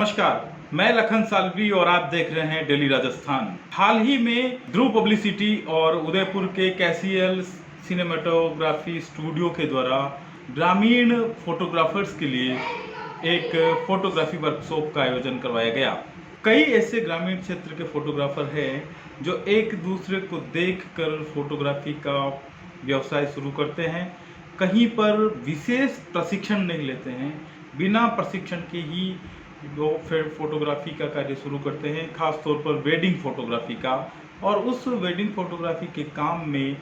नमस्कार, मैं लखन सालवी और आप देख रहे हैं डेली राजस्थान। हाल ही में ध्रुव पब्लिसिटी और उदयपुर के कैसीएल सिनेमेटोग्राफी स्टूडियो के द्वारा ग्रामीण फोटोग्राफर्स के लिए एक फोटोग्राफी वर्कशॉप का आयोजन करवाया गया। कई ऐसे ग्रामीण क्षेत्र के फोटोग्राफर हैं जो एक दूसरे को देखकर फोटोग्राफी का व्यवसाय शुरू करते हैं। कहीं पर विशेष प्रशिक्षण नहीं लेते हैं, बिना प्रशिक्षण के ही वो फिर फोटोग्राफी का कार्य शुरू करते हैं, खास तौर पर वेडिंग फोटोग्राफी का। और उस वेडिंग फोटोग्राफी के काम में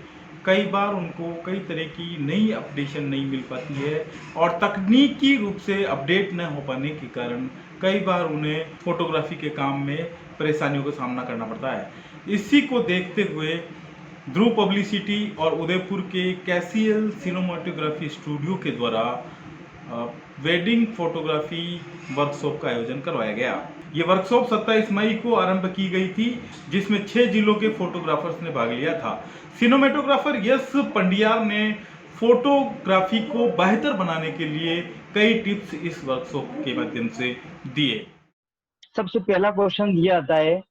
कई बार उनको कई तरह की नई अपडेशन नहीं मिल पाती है और तकनीकी रूप से अपडेट न हो पाने के कारण कई बार उन्हें फोटोग्राफी के काम में परेशानियों का सामना करना पड़ता है। इसी को देखते हुए ध्रुव पब्लिसिटी और उदयपुर के कैसीएल सिनेमेटोग्राफी स्टूडियो के द्वारा वेडिंग फोटोग्राफी वर्कशॉप का आयोजन करवाया गया। ये वर्कशॉप 27 मई को आरंभ की गई थी, जिसमें 6 जिलों के फोटोग्राफर्स ने भाग लिया था। सिनेमेटोग्राफर यश पंडियार ने फोटोग्राफी को बेहतर बनाने के लिए कई टिप्स इस वर्कशॉप के माध्यम से दिए। सबसे पहला क्वेश्चन ये आता है,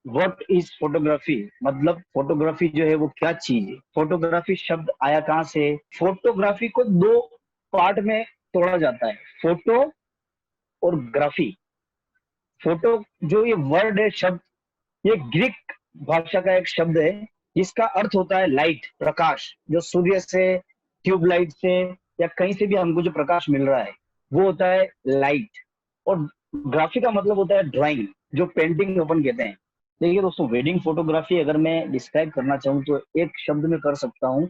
व्हाट इज फोटोग्राफी? मतलब फोटोग्राफी जो है वो क्या चीज है? फोटोग्राफी शब्द आया कहाँ से? फोटोग्राफी को दो पार्ट में तोड़ा जाता है, फोटो और ग्राफी। फोटो जो ये वर्ड है, शब्द, ये ग्रीक भाषा का एक शब्द है जिसका अर्थ होता है लाइट, प्रकाश। जो सूर्य से, ट्यूबलाइट से या कहीं से भी हमको जो प्रकाश मिल रहा है वो होता है लाइट। और ग्राफी का मतलब होता है ड्राइंग, जो पेंटिंग अपन कहते हैं। देखिए दोस्तों, वेडिंग फोटोग्राफी अगर मैं डिस्क्राइब करना चाहूँ तो एक शब्द में कर सकता हूँ,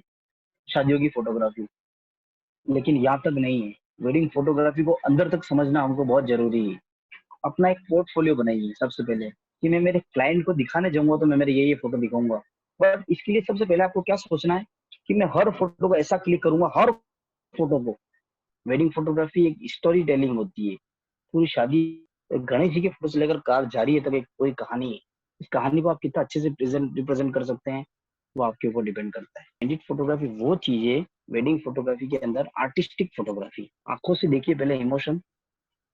शादियों की फोटोग्राफी। लेकिन यहाँ तक नहीं है, वेडिंग फोटोग्राफी को अंदर तक समझना हमको बहुत जरूरी है। अपना एक पोर्टफोलियो बनाइए सबसे पहले, कि मैं मेरे क्लाइंट को दिखाने जाऊंगा तो मैं मेरे ये फोटो दिखाऊंगा। बट इसके लिए सबसे पहले आपको क्या सोचना है कि मैं हर फोटो को ऐसा क्लिक करूंगा, हर फोटो को। वेडिंग फोटोग्राफी एक स्टोरी टेलिंग होती है। पूरी शादी, गणेश जी के फोटो से लेकर कार जा रही है तक एक पूरी कहानी है। इस कहानी को आप कितना अच्छे से रिप्रेजेंट कर सकते हैं वो आपके ऊपर डिपेंड करता है। कैंडिड फोटोग्राफी वो चीज है वेडिंग फोटोग्राफी के अंदर, आर्टिस्टिक फोटोग्राफी। आंखों से देखिए पहले इमोशन,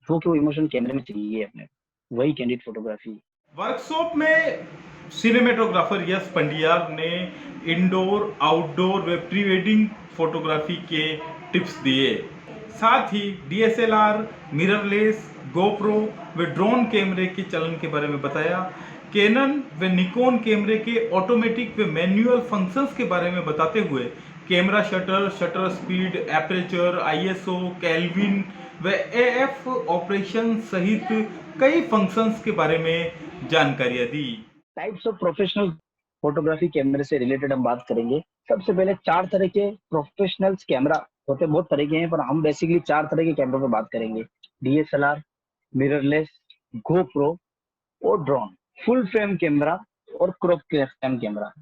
वो इमोशन कैमरे में चाहिए अपने, वही कैंडिड फोटोग्राफी। वर्कशॉप में सिनेमेटोग्राफर यश पंडियार ने इंडोर, आउटडोर व प्री वेडिंग फोटोग्राफी के टिप्स दिए। साथ ही डीएसएलआर, मिररलेस, गोप्रो व ड्रोन कैमरे के चलन के बारे में बताया। कैनन व निकॉन कैमरे के ऑटोमेटिक व मैनुअल फंक्शंस के बारे में बताते हुए camera shutter, shutter speed, aperture, ISO, kelvin व एएफ ऑपरेशन सहित कई फंक्शंस के बारे में जानकारियां दी। टाइप्स ऑफ प्रोफेशनल फोटोग्राफी कैमरे से रिलेटेड हम बात करेंगे। सबसे पहले 4 तरह के प्रोफेशनल्स कैमरा होते हैं, बहुत तरह के हैं, पर हम बेसिकली 4 तरह के कैमरों पर बात करेंगे। डीएसएलआर, मिररलेस, गोप्रो और ड्रोन। फुल फ्रेम कैमरा और क्रॉप फ्रेम कैमरा।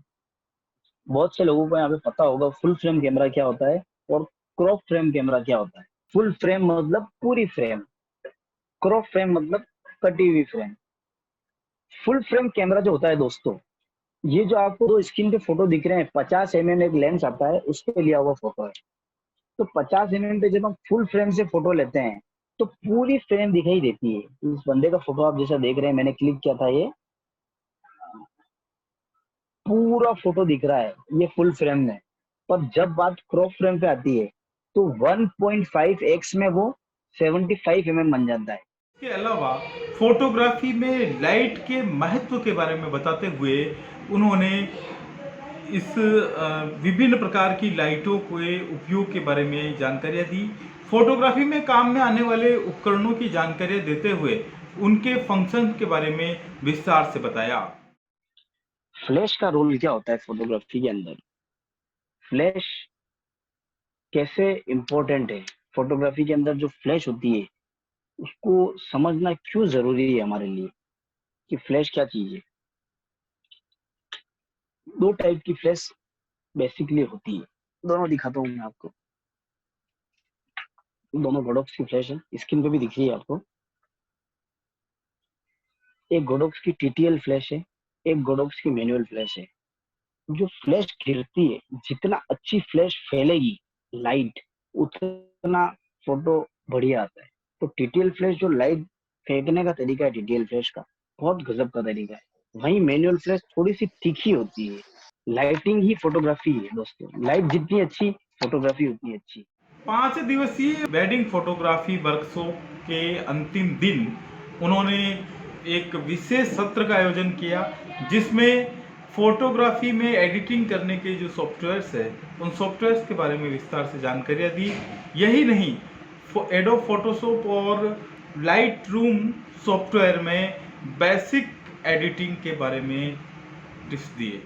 बहुत से लोगों को यहाँ पे पता होगा फुल फ्रेम कैमरा क्या होता है और क्रॉप फ्रेम कैमरा क्या होता है। फुल फ्रेम मतलब पूरी फ्रेम, क्रॉप फ्रेम मतलब कटी हुई फ्रेम। फुल फ्रेम कैमरा जो होता है दोस्तों, ये जो आपको दो स्क्रीन पे फोटो दिख रहे हैं, 50 mm एक लेंस आता है, उस पे लिया हुआ फोटो है। तो 50 mm पे जब हम फुल फ्रेम से फोटो लेते हैं तो पूरी फ्रेम दिखाई देती है। इस बंदे का फोटो आप जैसा देख रहे हैं, मैंने क्लिक किया था, ये पूरा फोटो दिख रहा है, ये फुल फ्रेम में। पर जब बात क्रॉप फ्रेम पे आती है तो 1.5x में वो 75 mm बन जाता है। इसके अलावा फोटोग्राफी में लाइट के महत्व के बारे में बताते हुए उन्होंने इस विभिन्न प्रकार की लाइटों के उपयोग के बारे में जानकारियां दी। फोटोग्राफी में काम में आने वाले उपकरणों की जानकारियां देते हुए उनके फंक्शन के बारे में विस्तार से बताया। फ्लैश का रोल क्या होता है फोटोग्राफी के अंदर? फ्लैश कैसे इंपॉर्टेंट है फोटोग्राफी के अंदर? जो फ्लैश होती है उसको समझना क्यों जरूरी है हमारे लिए, कि फ्लैश क्या चीज है। दो टाइप की फ्लैश बेसिकली होती है, दोनों दिखाता हूँ मैं आपको। दोनों गोडोक्स की फ्लैश है, स्क्रीन पे भी दिख रही है आपको। एक गोडोक्स की टीटीएल फ्लैश है, एक गोडोक्स की मैनुअल फ्लैश है। जो फ्लैश गिरती है, जितना अच्छी फ्लैश फैलेगी लाइट, उतना फोटो बढ़िया आता है। तो टीटीएल फ्लैश जो लाइट फेंकने का तरीका है डिटेल फ्लैश का, बहुत गजब का तरीका है। वहीं मैनुअल फ्लैश थोड़ी सी तीखी होती है। लाइटिंग ही फोटोग्राफी है दोस्तों, लाइट जितनी अच्छी फोटोग्राफी उतनी अच्छी। 5 दिवसीय वेडिंग फोटोग्राफी वर्कशॉप के अंतिम दिन उन्होंने एक विशेष सत्र का आयोजन किया, जिसमें फोटोग्राफी में एडिटिंग करने के जो सॉफ्टवेयर्स है उन सॉफ्टवेयर्स के बारे में विस्तार से जानकारियाँ दी। यही नहीं, एडोब फोटोशॉप और लाइट रूम सॉफ्टवेयर में बेसिक एडिटिंग के बारे में टिप्स दिए।